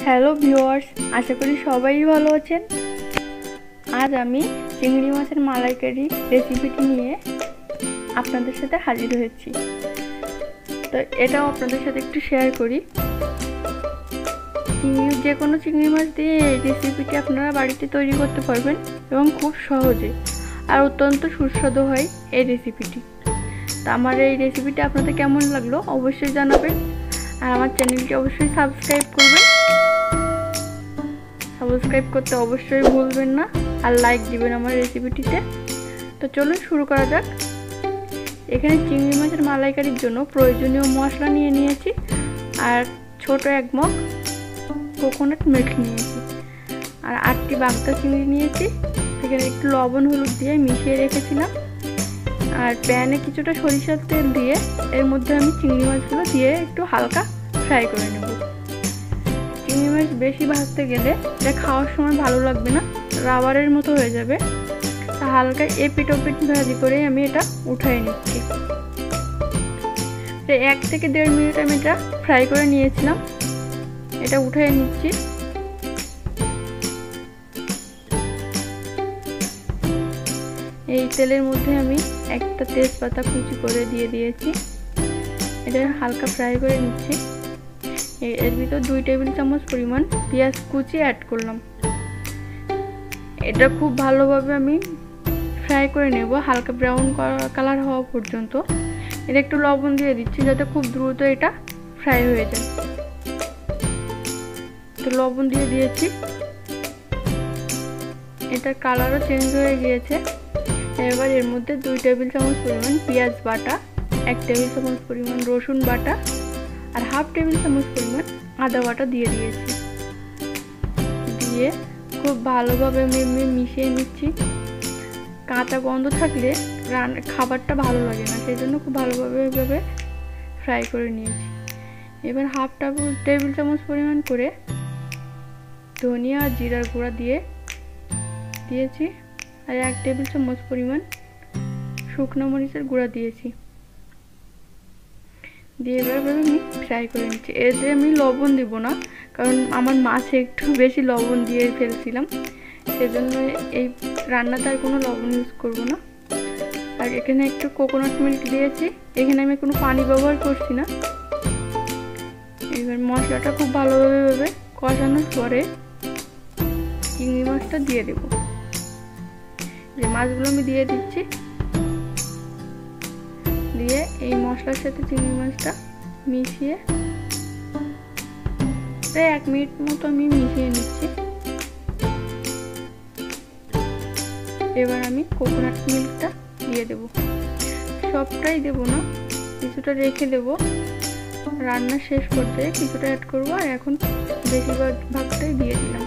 Hello viewers, আশা করি সবাই ভালো আছেন। আজ আমি চিংড়ি মাছের মালাইকারি রেসিপিটি নিয়ে আপনাদের সাথে হাজির হয়েছি। তো এটাও আপনাদের সাথে একটু শেয়ার করি। যে কোনো চিংড়ি মাছ দিয়ে এই রেসিপিটি আপনারা বাড়িতে তৈরি করতে পারবেন এবং খুব সহজে আর অত্যন্ত সুস্বাদু হয় এই রেসিপিটি। তো আমার এই রেসিপিটি আপনাদের কেমন লাগলো অবশ্যই জানাবেন, আর আমার চ্যানেলটি অবশ্যই সাবস্ক্রাইব করবেন। সাবস্ক্রাইব করতে অবশ্যই ভুলবেন না, আর লাইক দিবেন আমার রেসিপিটিতে। তো চলুন শুরু করা যাক। এখানে চিংড়ি মাছের মালাইকারির জন্য প্রয়োজনীয় মশলা নিয়ে নিয়েছি, আর ছোট এক মগ কোকোনাট মিল্ক নিয়েছি, আর 8টি বাগদা চিংড়ি নিয়েছি। সেখানে একটু লবণ হলুদ দিয়ে মিশিয়ে রেখেছিলাম, আর প্যানে কিছুটা সরিষার তেল দিয়ে এর মধ্যে আমি চিংড়ি মাছগুলো দিয়ে একটু হালকা ফ্রাই করে নেব। চিংড়ি মাছ বেশি ভাজতে গেলে এটা খাওয়ার সময় ভালো লাগবে না, রাবারের মতো হয়ে যাবে। তা হালকা এপিট ওপিট ভাজি করে আমি এটা উঠাই নিচ্ছি। 1 থেকে 1.5 মিনিট আমি এটা ফ্রাই করে নিয়েছিলাম, এটা উঠাই নিচ্ছি। এই তেলের মধ্যে আমি একটা তেজপাতা কুচি করে দিয়ে দিয়েছি, এটা হালকা ফ্রাই করে নিচ্ছি। এর ভিতর 2 টেবিল চামচ পরিমাণ পেঁয়াজ কুচি অ্যাড করলাম। এটা খুব ভালোভাবে আমি ফ্রাই করে নেব, হালকা ব্রাউন কালার হওয়া পর্যন্ত। এটা একটু লবণ দিয়ে দিচ্ছি যাতে খুব দ্রুত এটা ফ্রাই হয়ে যায়। তো লবণ দিয়ে দিয়েছি, এটার কালারও চেঞ্জ হয়ে গিয়েছে। এবার এর মধ্যে 2 টেবিল চামচ পরিমাণ পেঁয়াজ বাটা, 1 টেবিল চামচ পরিমাণ রসুন বাটা, আর 1/2 টেবিল চামচ পরিমাণ আদা বাটা দিয়ে দিয়েছি। দিয়ে খুব ভালোভাবে আমি মিশিয়ে নিচ্ছি। কাঁচা গন্ধ থাকলে খাবারটা ভালো লাগে না, সেই জন্য খুব ভালোভাবে এভাবে ফ্রাই করে নিয়েছি। এবার 1/2 টেবিল চামচ পরিমাণ করে ধনিয়া আর জিরার গুঁড়া দিয়েছি, আর 1 টেবিল চামচ পরিমাণ শুকনো মরিচের গুঁড়া দিয়েছি। দিয়ে এবার আমি ফ্রাই করে নিচ্ছি। এতে আমি লবণ দিব না, কারণ আমার মাছে একটু বেশি লবণ দিয়ে ফেলছিলাম, সেজন্য এই রান্নাতে আর কোনো লবণ ইউজ করব না। আর এখানে একটু কোকোনাট মিল্ক দিয়েছি, এখানে আমি কোনো পানি ব্যবহার করছি না। এবার মশলাটা খুব ভালোভাবে কষানোর পরে চিংড়ি মাছটা দিয়ে দেব। যে মাছগুলো আমি দিয়ে দিচ্ছি, দিয়ে এই মশলার সাথে চিংড়ি মাছটা মিশিয়ে 1 মিনিট মতো আমি মিশিয়ে নিচ্ছি। এবার আমি কোকোনাট মিল্কটা দিয়ে দেব, সবটাই দেব না, কিছুটা রেখে দেব। রান্না শেষ পর্যায়ে কিছুটা অ্যাড করবো, আর এখন বেশিরভাগ ভাগটাই দিয়ে দিলাম।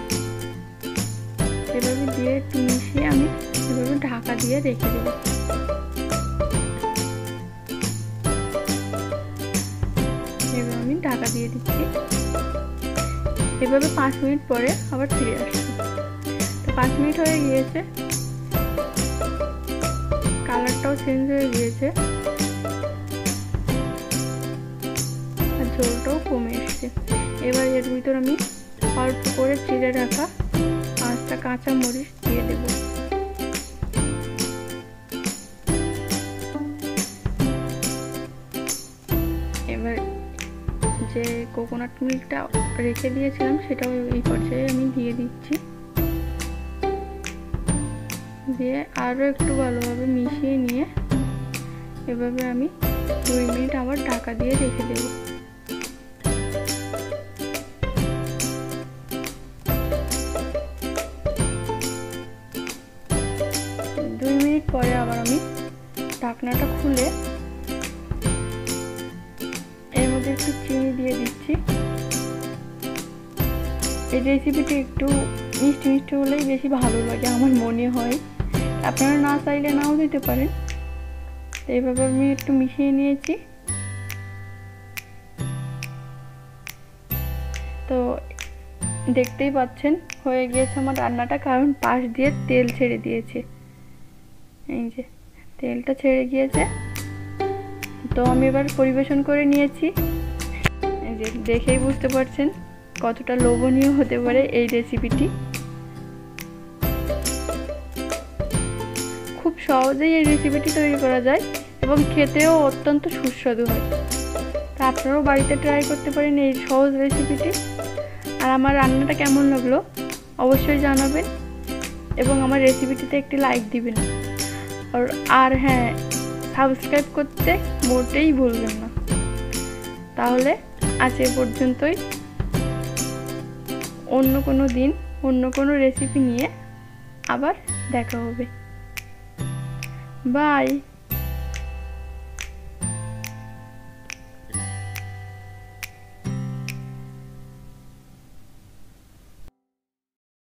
এভাবে দিয়ে একটু মিশিয়ে আমি এভাবে ঢাকা দিয়ে রেখে দেব। এবার আমি ঢাকা দিয়ে দিচ্ছি। এভাবে 5 মিনিট পরে আবার ফিরে আসছি। তো 5 মিনিট হয়ে গিয়েছে, কালারটাও চেঞ্জ হয়ে গিয়েছে, আর ঝোলটাও কমে এসছে। এবার এর ভিতর আমি অল্প করে চিড়ে রাখা 5টা কাঁচা মরিচ দিয়ে দেব। এবার যে কোকোনাট মিল্কটা রেখে দিয়েছিলাম সেটাও এই পর্যায়ে আমি দিয়ে দিচ্ছি। দিয়ে আরও একটু ভালোভাবে মিশিয়ে নিয়ে এভাবে আমি 2 মিনিট আবার ঢাকা দিয়ে রেখে দেব। পরে আবার আমি ঢাকনাটা খুলে এর মধ্যে একটু চিনি দিয়ে দিচ্ছি। এই রেসিপিটি একটু মিষ্টি মিষ্টি হলেই বেশি ভালো লাগে আমার মনে হয়, আপনারা না চাইলে নাও দিতে পারেন। তো এইভাবে আমি একটু মিশিয়ে নিয়েছি। তো দেখতেই পাচ্ছেন হয়ে গিয়েছে আমার রান্নাটা, কারণ পাশ দিয়ে তেল ছেড়ে দিয়েছে। এই যে তেলটা ছেড়ে গিয়েছে। তো আমি এবার পরিবেশন করে নিয়েছি, এই যে দেখেই বুঝতে পারছেন কতটা লোভনীয় হতে পারে এই রেসিপিটি। খুব সহজেই এই রেসিপিটি তৈরি করা যায় এবং খেতেও অত্যন্ত সুস্বাদু হয়। তা আপনারাও বাড়িতে ট্রাই করতে পারেন এই সহজ রেসিপিটি। আর আমার রান্নাটা কেমন লাগলো অবশ্যই জানাবেন এবং আমার রেসিপিটিতে একটি লাইক দিবেন। আর হ্যাঁ, সাবস্ক্রাইব করতে মোটেই ভুলবেন না। তাহলে আজ এ পর্যন্তই। অন্য কোনো দিন অন্য কোনো রেসিপি নিয়ে আবার দেখা হবে। বাই।